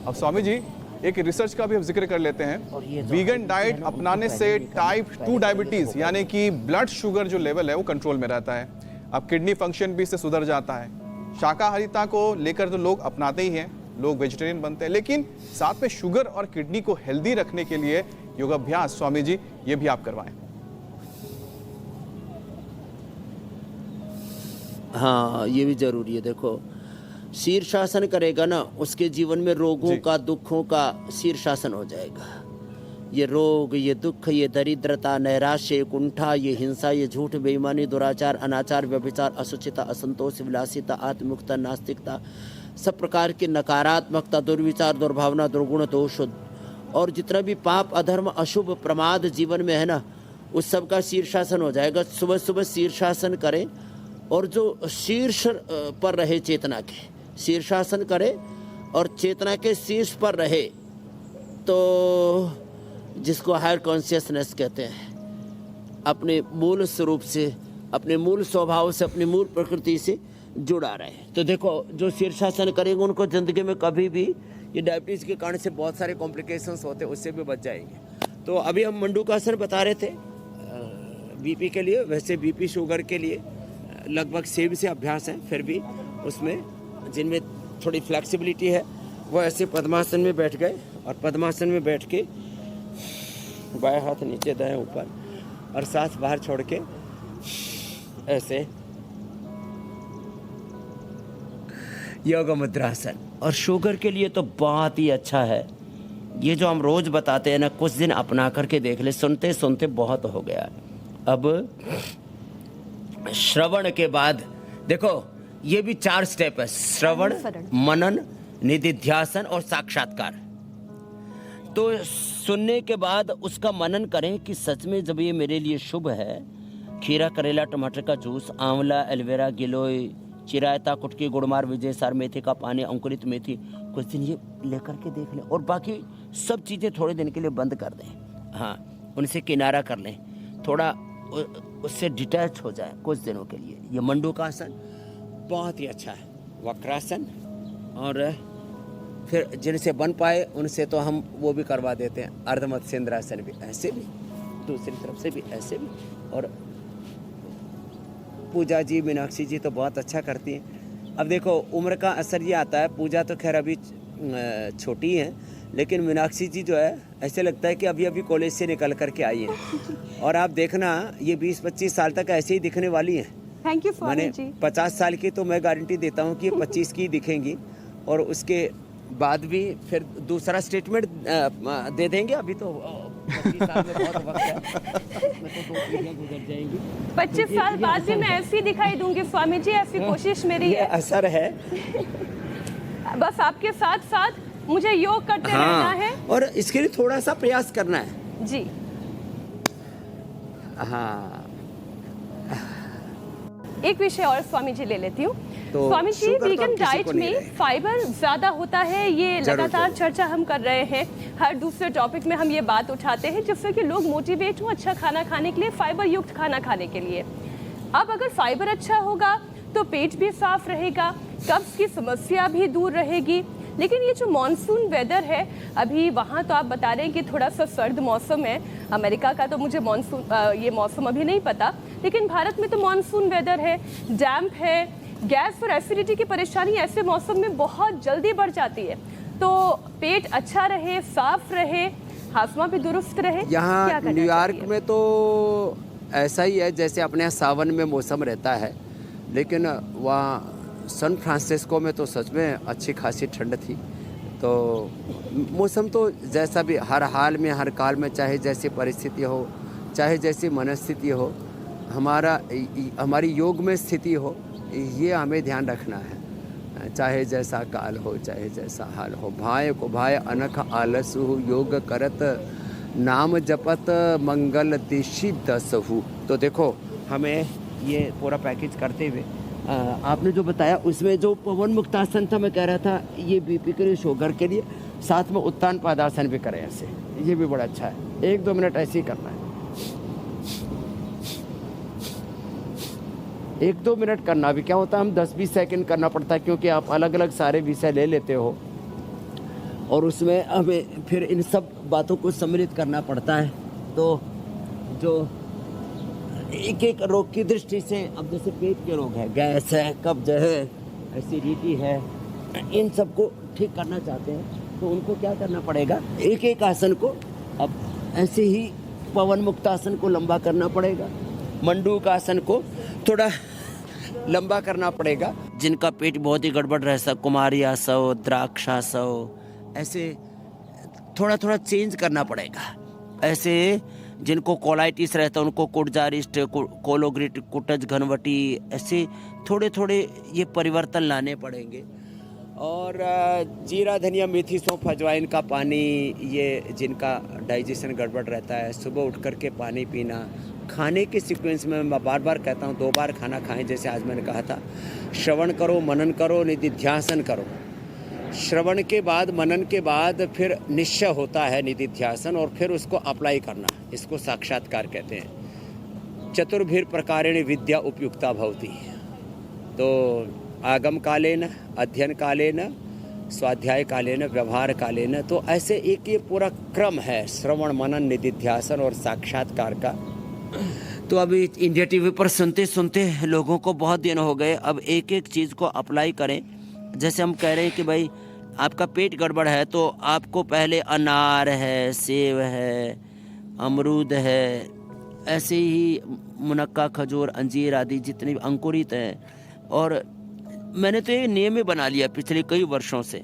अब स्वामी जी एक रिसर्च का भी हम जिक्र कर लेते हैं। वीगन डाइट अपनाने से टाइप 2 डायबिटीज यानी कि ब्लड शुगर जो लेवल है वो कंट्रोल में रहता है। अब किडनी फंक्शन भी इससे सुधर जाता है। शाकाहारिता को लेकर तो लोग अपनाते ही हैं, लोग वेजिटेरियन बनते हैं, लेकिन साथ में शुगर और किडनी को हेल्दी रखने के लिए योगाभ्यास स्वामी जी ये भी आप करवाएं। हाँ, ये भी जरूरी है। देखो, शीर्षासन करेगा ना, उसके जीवन में रोगों का, दुखों का शीर्षासन हो जाएगा। ये रोग, ये दुख, ये दरिद्रता, नैराश्य, कुंठा, ये हिंसा, ये झूठ, बेईमानी, दुराचार, अनाचार, व्यभिचार, असुचिता, असंतोष, विलासिता, आत्ममुक्ता, नास्तिकता, सब प्रकार की नकारात्मकता, दुर्विचार, दुर्भावना, दुर्गुण, दोष और जितना भी पाप, अधर्म, अशुभ, प्रमाद जीवन में है ना, उस सब का शीर्षासन हो जाएगा। सुबह सुबह शीर्षासन करें और जो शीर्ष पर रहे चेतना के, शीर्षासन करे और चेतना के शीर्ष पर रहे, तो जिसको हायर कॉन्शियसनेस कहते हैं, अपने मूल स्वरूप से, अपने मूल स्वभाव से, अपनी मूल प्रकृति से जुड़ा रहे। तो देखो, जो शीर्षासन करेंगे उनको ज़िंदगी में कभी भी ये डायबिटीज़ के कारण से बहुत सारे कॉम्प्लिकेशंस होते हैं, उससे भी बच जाएंगे। तो अभी हम मंडूकासन बता रहे थे बीपी के लिए। वैसे बीपी शुगर के लिए लगभग सेम से अभ्यास है, फिर भी उसमें जिनमें थोड़ी फ्लेक्सिबिलिटी है वो ऐसे पद्मासन में बैठ गए और पद्मासन में बैठ के बाएं हाथ नीचे दाएं ऊपर और सांस बाहर छोड़ के ऐसे योग मुद्रासन। और शुगर के लिए तो बहुत ही अच्छा है ये जो हम रोज बताते हैं ना, कुछ दिन अपना करके देख ले, सुनते सुनते बहुत हो गया। अब श्रवण के बाद देखो, ये भी 4 स्टेप है, श्रवण, मनन, निधिध्यासन और साक्षात्कार। तो सुनने के बाद उसका मनन करें कि सच में जब ये मेरे लिए शुभ है, खीरा, करेला, टमाटर का जूस, आंवला, एलोवेरा, गिलोय, चिरायता, कुटकी, गुड़मार, विजय सार, मेथी का पानी, अंकुरित मेथी, कुछ दिन ये लेकर के देख लें और बाकी सब चीज़ें थोड़े दिन के लिए बंद कर दें। हाँ, उनसे किनारा कर लें, थोड़ा उससे डिटैच हो जाए कुछ दिनों के लिए। ये मंडूकासन बहुत ही अच्छा है, वक्रासन, और फिर जिनसे बन पाए उनसे तो हम वो भी करवा देते हैं, अर्धमत्स्येंद्रासन भी, ऐसे भी, दूसरी तरफ से भी ऐसे भी। और पूजा जी, मीनाक्षी जी तो बहुत अच्छा करती हैं। अब देखो, उम्र का असर ये आता है, पूजा तो खैर अभी छोटी है, लेकिन मीनाक्षी जी जो है ऐसे लगता है कि अभी अभी कॉलेज से निकल करके आई हैं। और आप देखना, ये 20-25 साल तक ऐसे ही दिखने वाली हैं। थैंक यू मैंने 50 साल की तो मैं गारंटी देता हूँ कि ये 25 की दिखेंगी, और उसके बाद भी फिर दूसरा स्टेटमेंट दे देंगे। अभी तो 25 साल में बहुत वक्त है, मैं तो 2 पीढ़ियां गुजर जाएंगी। 25 साल बाद भी मैं ऐसी दिखाई दूंगी स्वामी जी, ऐसी कोशिश मेरी है। असर है बस आपके साथ साथ मुझे योग करते रहना है, और इसके लिए थोड़ा सा प्रयास करना है जी। हाँ, एक विषय और स्वामी जी ले लेती हूँ। तो स्वामी जी, शुगर तो वीगन अब किसी डाइट को नहीं में रहेगा। फाइबर ज्यादा होता है, ये जरूर, लगातार जरूर। चर्चा हम कर रहे हैं। हर दूसरे टॉपिक में हम ये बात उठाते हैं जिससे कि लोग मोटिवेट हो अच्छा खाना खाने के लिए, फाइबर युक्त खाना खाने के लिए। अब अगर फाइबर अच्छा होगा तो पेट भी साफ रहेगा, कब्ज की समस्या भी दूर रहेगी। लेकिन ये जो मॉनसून वेदर है अभी, वहाँ तो आप बता रहे हैं कि थोड़ा सा सर्द मौसम है। अमेरिका का तो मुझे ये मौसम अभी नहीं पता, लेकिन भारत में तो मॉनसून वेदर है, डैम्प है, गैस और एसिडिटी की परेशानी ऐसे मौसम में बहुत जल्दी बढ़ जाती है। तो पेट अच्छा रहे, साफ रहे, हाजमा भी दुरुस्त रहे, क्या यहाँ करना न्यूयॉर्क चाहिए? में तो ऐसा ही है जैसे अपने यहाँ सावन में मौसम रहता है, लेकिन वहाँ सैन फ्रांसिस्को में तो सच में अच्छी खासी ठंड थी। तो मौसम तो जैसा भी, हर हाल में, हर काल में, चाहे जैसी परिस्थिति हो, चाहे जैसी मनस्थिति हो, हमारी योग में स्थिति हो, ये हमें ध्यान रखना है। चाहे जैसा काल हो, चाहे जैसा हाल हो, भाय को भाय अनख आलसु, योग करत नाम जपत मंगल दिशि दसहु। तो देखो, हमें ये पूरा पैकेज करते हुए आपने जो बताया उसमें जो पवन मुक्तासन था, मैं कह रहा था ये बीपी के लिए, शुगर के लिए, साथ में उत्तान पादासन भी करें ऐसे, ये भी बड़ा अच्छा है। 1-2 मिनट ऐसे ही करना है, 1-2 मिनट करना भी क्या होता है, हम 10-20 सेकंड करना पड़ता है, क्योंकि आप अलग अलग सारे विषय ले लेते हो और उसमें हमें फिर इन सब बातों को सम्मिलित करना पड़ता है। तो जो एक एक रोग की दृष्टि से, अब जैसे पेट के रोग है, गैस है, कब्ज है, एसिडिटी है, इन सब को ठीक करना चाहते हैं तो उनको क्या करना पड़ेगा, एक एक आसन को, अब ऐसे ही पवन मुक्तासन को लंबा करना पड़ेगा, मंडूक आसन को थोड़ा लंबा करना पड़ेगा। जिनका पेट बहुत ही गड़बड़ रह कुमारी आसव, द्राक्षासव, ऐसे थोड़ा थोड़ा चेंज करना पड़ेगा। ऐसे जिनको कोलाइटिस रहता है उनको कुटजारिस्ट, कोलोग्रिट, कुटज, घनवटी, ऐसे थोड़े थोड़े ये परिवर्तन लाने पड़ेंगे। और जीरा धनिया मेथी सौंफ अजवाइन का पानी, ये जिनका डाइजेशन गड़बड़ रहता है, सुबह उठ कर के पानी पीना। खाने के सीक्वेंस में मैं बार बार कहता हूँ 2 बार खाना खाएं, जैसे आज मैंने कहा था। श्रवण करो, मनन करो, निधिध्यासन करो। श्रवण के बाद, मनन के बाद फिर निश्चय होता है निधिध्यासन, और फिर उसको अप्लाई करना, इसको साक्षात्कार कहते हैं। चतुर्भिर प्रकारेण विद्या उपयुक्ता भवति। तो आगम कालेन, अध्ययन कालेन, स्वाध्याय कालेन, व्यवहार कालेन, तो ऐसे एक ये पूरा क्रम है श्रवण, मनन, निधिध्यासन और साक्षात्कार का। तो अभी इंडिया टीवी पर सुनते सुनते लोगों को बहुत दिन हो गए। अब एक एक चीज़ को अप्लाई करें। जैसे हम कह रहे हैं कि भाई आपका पेट गड़बड़ है, तो आपको पहले अनार है, सेब है, अमरूद है, ऐसे ही मुनक्का, खजूर, अंजीर आदि जितने भी अंकुरित हैं। और मैंने तो ये नियम ही बना लिया पिछले कई वर्षों से,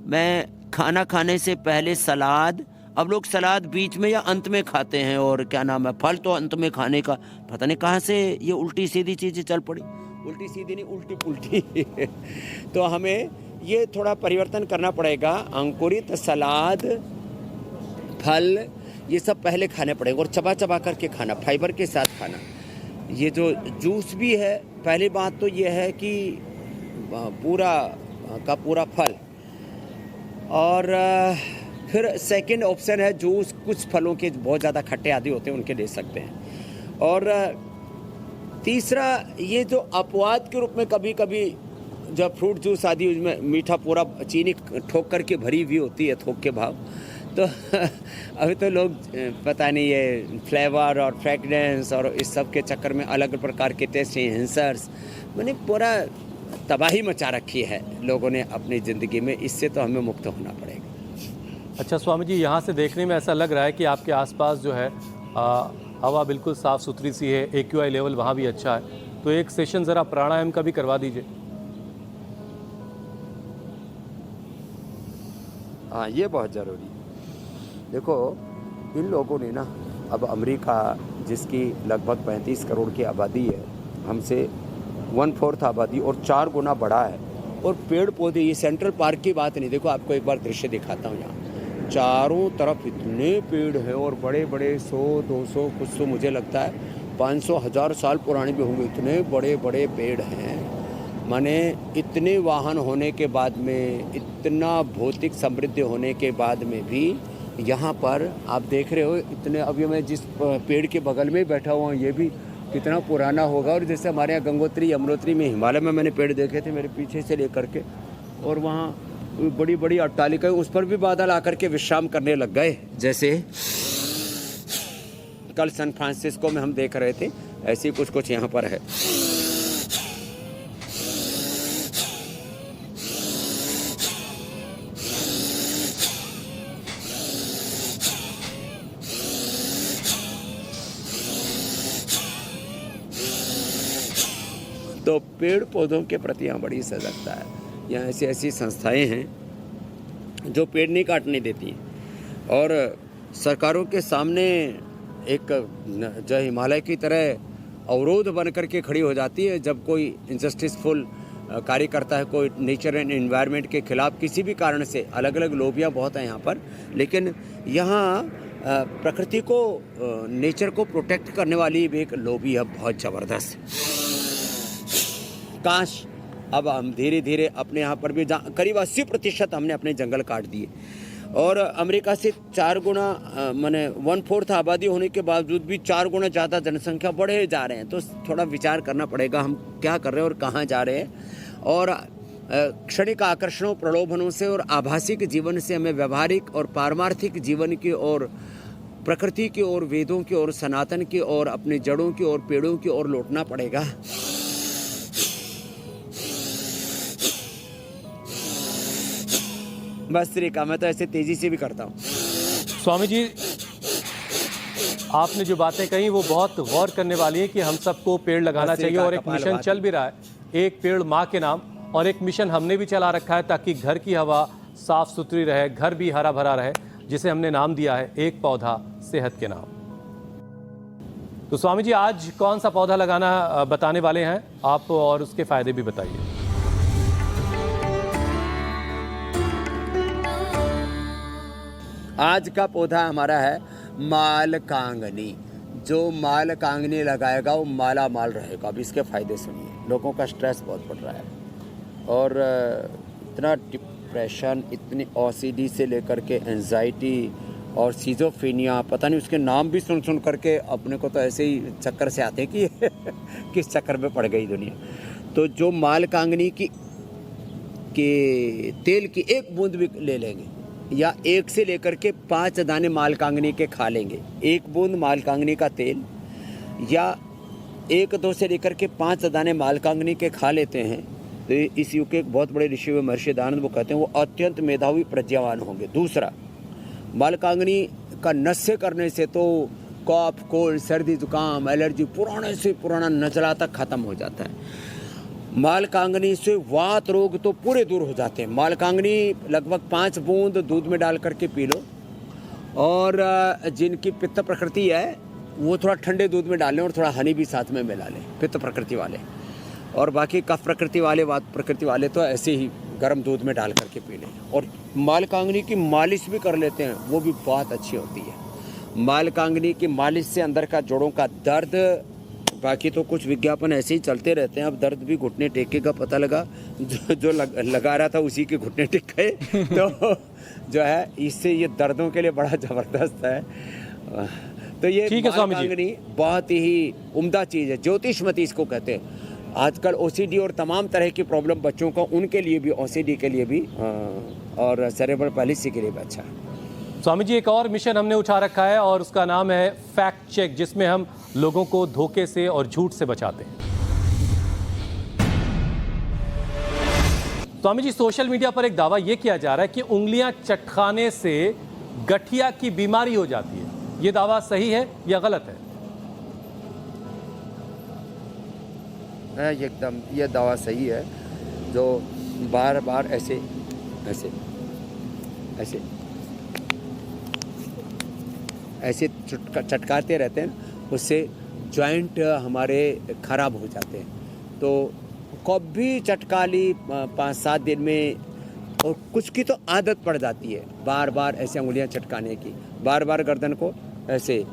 मैं खाना खाने से पहले सलाद, अब लोग सलाद बीच में या अंत में खाते हैं, और क्या नाम है, फल तो अंत में खाने का, पता नहीं कहाँ से ये उल्टी सीधी चीज़ें चल पड़ी। उल्टी सीधी नहीं, उल्टी पुल्टी तो हमें ये थोड़ा परिवर्तन करना पड़ेगा। अंकुरित, सलाद, फल, ये सब पहले खाने पड़ेंगे, और चबा चबा करके खाना, फाइबर के साथ खाना। ये जो जूस भी है, पहली बात तो ये है कि पूरा का पूरा फल, और फिर सेकंड ऑप्शन है जूस। कुछ फलों के बहुत ज़्यादा खट्टे आदि होते हैं, उनके ले सकते हैं। और तीसरा, ये जो अपवाद के रूप में कभी कभी जब फ्रूट जूस आदि, उसमें मीठा पूरा चीनी ठोक करके भरी हुई होती है, थोक के भाव, तो अभी तो लोग पता नहीं ये फ्लेवर और फ्रेगनेंस और इस सब के चक्कर में अलग प्रकार के टेस्ट एनहांसर्स, मैंने पूरा तबाही मचा रखी है लोगों ने अपनी ज़िंदगी में। इससे तो हमें मुक्त होना पड़ेगा। अच्छा स्वामी जी, यहाँ से देखने में ऐसा लग रहा है कि आपके आसपास जो है हवा बिल्कुल साफ़ सुथरी सी है, AQI लेवल वहाँ भी अच्छा है। तो एक सेशन ज़रा प्राणायाम का भी करवा दीजिए। हाँ, ये बहुत ज़रूरी है। देखो, इन लोगों ने ना, अब अमेरिका जिसकी लगभग 35 करोड़ की आबादी है, हमसे 1/4 आबादी और 4 गुना बड़ा है, और पेड़ पौधे, ये सेंट्रल पार्क की बात नहीं। देखो, आपको एक बार दृश्य दिखाता हूँ। यहाँ चारों तरफ इतने पेड़ हैं, और बड़े बड़े 100, 200, कुछ तो मुझे लगता है 500, 1000 साल पुराने भी होंगे। इतने बड़े बड़े पेड़ हैं, माने इतने वाहन होने के बाद में, इतना भौतिक समृद्धि होने के बाद में भी यहाँ पर आप देख रहे हो इतने। अभी मैं जिस पेड़ के बगल में बैठा हुआ हूँ, ये भी कितना पुराना होगा। और जैसे हमारे यहाँ गंगोत्री, यमुनोत्री में, हिमालय में मैंने पेड़ देखे थे मेरे पीछे से लेकर के, और वहाँ बड़ी बड़ी अट्टालिकाएं, उस पर भी बादल आकर के विश्राम करने लग गए। जैसे कल सैन फ्रांसिस्को में हम देख रहे थे, ऐसे ही कुछ कुछ यहाँ पर है। तो पेड़ पौधों के प्रति यहाँ बड़ी सजगता है। यहाँ ऐसी ऐसी संस्थाएं हैं जो पेड़ नहीं काटने देती हैं, और सरकारों के सामने एक जो हिमालय की तरह अवरोध बन करके खड़ी हो जाती है जब कोई इनजस्टिसफुल कार्य करता है, कोई नेचर एंड एनवायरनमेंट के खिलाफ किसी भी कारण से। अलग अलग लोबियाँ बहुत हैं यहाँ पर, लेकिन यहाँ प्रकृति को, नेचर को प्रोटेक्ट करने वाली भी एक लोबी है बहुत ज़बरदस्त। काश अब हम धीरे धीरे अपने यहाँ पर भी, करीब 80% हमने अपने जंगल काट दिए, और अमेरिका से 4 गुना, माने 1/4 आबादी होने के बावजूद भी 4 गुना ज़्यादा जनसंख्या बढ़े जा रहे हैं। तो थोड़ा विचार करना पड़ेगा हम क्या कर रहे हैं और कहाँ जा रहे हैं। और क्षणिक आकर्षणों, प्रलोभनों से और आभासिक जीवन से हमें व्यवहारिक और पारमार्थिक जीवन की ओर, प्रकृति की ओर, वेदों की ओर, सनातन की ओर, अपनी जड़ों की ओर, पेड़ों की ओर लौटना पड़ेगा। बस तरीका, मैं तो ऐसे तेजी से भी करता हूँ। स्वामी जी, आपने जो बातें कही वो बहुत गौर करने वाली है कि हम सबको पेड़ लगाना चाहिए, और एक मिशन चल भी रहा है, एक पेड़ माँ के नाम, और एक मिशन हमने भी चला रखा है ताकि घर की हवा साफ सुथरी रहे, घर भी हरा भरा रहे, जिसे हमने नाम दिया है एक पौधा सेहत के नाम। तो स्वामी जी, आज कौन सा पौधा लगाना बताने वाले हैं आप, और उसके फायदे भी बताइए। आज का पौधा हमारा है माल कांगनी। जो माल कांगनी लगाएगा वो माला माल रहेगा। अब इसके फ़ायदे सुनिए। लोगों का स्ट्रेस बहुत बढ़ रहा है और इतना डिप्रेशन, इतनी OCD से लेकर के एंजाइटी और सिजोफ्रेनिया, पता नहीं उसके नाम भी सुन सुन करके अपने को तो ऐसे ही चक्कर से आते हैं कि किस चक्कर में पड़ गई दुनिया। तो जो माल कांगनी की के तेल की एक बूंद भी ले लेंगे या 1 से लेकर के 5 दाने माल कांगनी के खा लेंगे, 1 बूंद माल कांगनी का तेल या 1-2 से लेकर के 5 दाने माल कांगनी के खा लेते हैं तो इस युग के एक बहुत बड़े ऋषि हुए महर्षि दयानंद, वो कहते हैं वो अत्यंत मेधावी प्रज्ञावान होंगे। दूसरा, माल कांगनी का नशे करने से तो कफ, कोल्ड, सर्दी, जुकाम, एलर्जी पुराने से पुराना नजला तक खत्म हो जाता है। माल कांगनी से वात रोग तो पूरे दूर हो जाते हैं। माल कांगनी लगभग 5 बूंद दूध में डाल करके पी लो और जिनकी पित्त प्रकृति है वो थोड़ा ठंडे दूध में डालें और थोड़ा हनी भी साथ में मिला लें, पित्त प्रकृति वाले। और बाकी कफ प्रकृति वाले, वात प्रकृति वाले तो ऐसे ही गर्म दूध में डाल करके पी लें। और माल कांगनी की मालिश भी कर लेते हैं, वो भी बहुत अच्छी होती है। माल कांगनी की मालिश से अंदर का जोड़ों का दर्द, बाकी तो कुछ विज्ञापन ऐसे ही चलते रहते हैं। अब दर्द भी घुटने टेके का पता लगा, जो लगा रहा था उसी के घुटने टेक गए। तो जो है इससे ये दर्दों के लिए बड़ा ज़बरदस्त है। तो ये माल कांगनी बहुत ही उम्दा चीज़ है, ज्योतिषमती इसको कहते हैं। आजकल OCD और तमाम तरह की प्रॉब्लम बच्चों को, उनके लिए भी, OCD के लिए भी और सेरेब्रल पैलिसी के लिए भी अच्छा है। स्वामी जी, एक और मिशन हमने उठा रखा है और उसका नाम है फैक्ट चेक, जिसमें हम लोगों को धोखे से और झूठ से बचाते हैं। स्वामी जी, सोशल मीडिया पर एक दावा यह किया जा रहा है कि उंगलियां चटखाने से गठिया की बीमारी हो जाती है। यह दावा सही है या गलत है? एकदम ये दावा सही है। जो बार बार ऐसे ऐसे ऐसे ऐसे चटकाते रहते हैं, उससे जॉइंट हमारे ख़राब हो जाते हैं। तो कभी चटका ली 5-7 दिन में, और कुछ की तो आदत पड़ जाती है बार बार ऐसे उंगलियां चटकाने की, बार बार गर्दन को ऐसे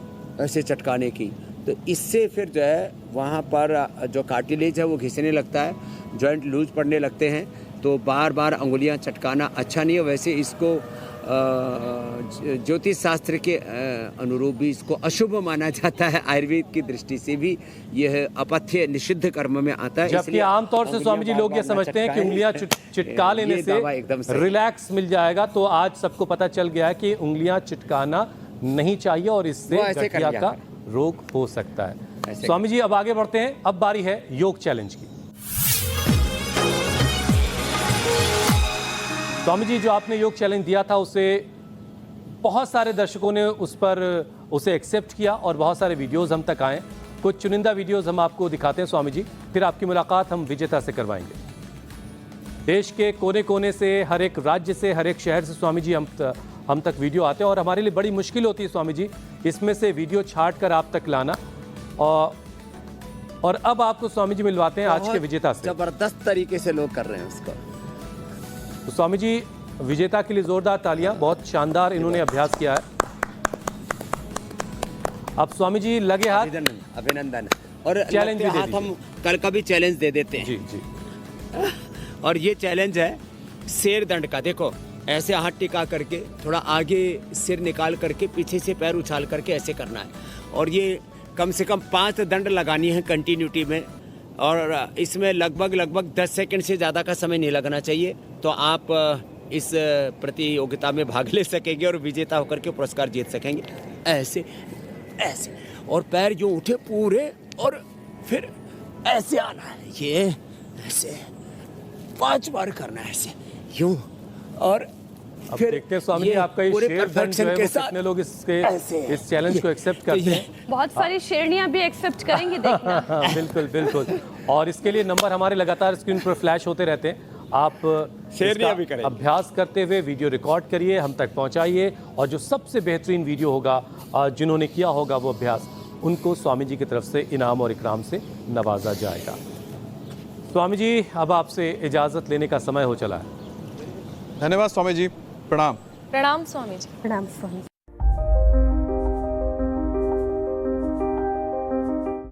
ऐसे चटकाने की। तो इससे फिर जो है वहाँ पर जो कार्टिलेज है वो घिसने लगता है, जॉइंट लूज पड़ने लगते हैं। तो बार बार उंगलियां चटकाना अच्छा नहीं है। वैसे इसको ज्योतिष शास्त्र के अनुरूप भी इसको अशुभ माना जाता है। आयुर्वेद की दृष्टि से भी यह अपथ्य निषिद्ध कर्म में आता है। जबकि आमतौर से स्वामी जी लोग ये समझते हैं कि उंगलियां चिटका लेने से रिलैक्स मिल जाएगा। तो आज सबको पता चल गया है कि उंगलियां चिटकाना नहीं चाहिए और इससे गठिया का रोग हो सकता है। स्वामी जी, अब आगे बढ़ते हैं। अब बारी है योग चैलेंज की। स्वामी जी, जो आपने योग चैलेंज दिया था उसे बहुत सारे दर्शकों ने उसे एक्सेप्ट किया और बहुत सारे वीडियोस हम तक आए। कुछ चुनिंदा वीडियोस हम आपको दिखाते हैं स्वामी जी, फिर आपकी मुलाकात हम विजेता से करवाएंगे। देश के कोने कोने से, हर एक राज्य से, हर एक शहर से स्वामी जी हम तक वीडियो आते हैं और हमारे लिए बड़ी मुश्किल होती है स्वामी जी इसमें से वीडियो छाट कर आप तक लाना। और अब आपको स्वामी जी मिलवाते हैं आज के विजेता से। जबरदस्त तरीके से लोग कर रहे हैं उसको। तो स्वामी जी, विजेता के लिए जोरदार तालियां। बहुत शानदार इन्होंने अभ्यास किया है। अब स्वामी जी लगे हाथ, अभिनंदन। और चैलेंज भी हाथ हम कल का भी चैलेंज दे देते हैं। जी जी। और ये चैलेंज है शेर दंड का। देखो, ऐसे हाथ टिका करके थोड़ा आगे सिर निकाल करके पीछे से पैर उछाल करके ऐसे करना है। और ये कम से कम 5 दंड लगानी है कंटिन्यूटी में। और इसमें लगभग 10 सेकंड से ज़्यादा का समय नहीं लगना चाहिए। तो आप इस प्रतियोगिता में भाग ले सकेंगे और विजेता होकर के पुरस्कार जीत सकेंगे। ऐसे ऐसे, और पैर यूँ उठे पूरे, और फिर ऐसे आना है। ये ऐसे 5 बार करना है, ऐसे यूँ। और अब देखते हैं स्वामी जी आपका ये शेर दंड जो है वो कितने लोग इस चैलेंज को एक्सेप्ट करते हैं। बहुत सारी शेरनियां भी एक्सेप्ट करेंगी, देखना। बिल्कुल बिल्कुल। और इसके लिए नंबर हमारे लगातार स्क्रीन पर फ्लैश होते रहते हैं। आप शेरनियां भी करें, अभ्यास करते हुए वीडियो रिकॉर्ड करिए, हम तक पहुंचाइए। और जो सबसे बेहतरीन वीडियो होगा, जिन्होंने किया होगा वो अभ्यास, उनको स्वामी जी की तरफ से इनाम और इकराम से नवाजा जाएगा। स्वामी जी, अब आपसे इजाज़त लेने का समय हो चला है। धन्यवाद स्वामी जी, प्रणाम। प्रणाम स्वामी जी। प्रणाम स्वामी।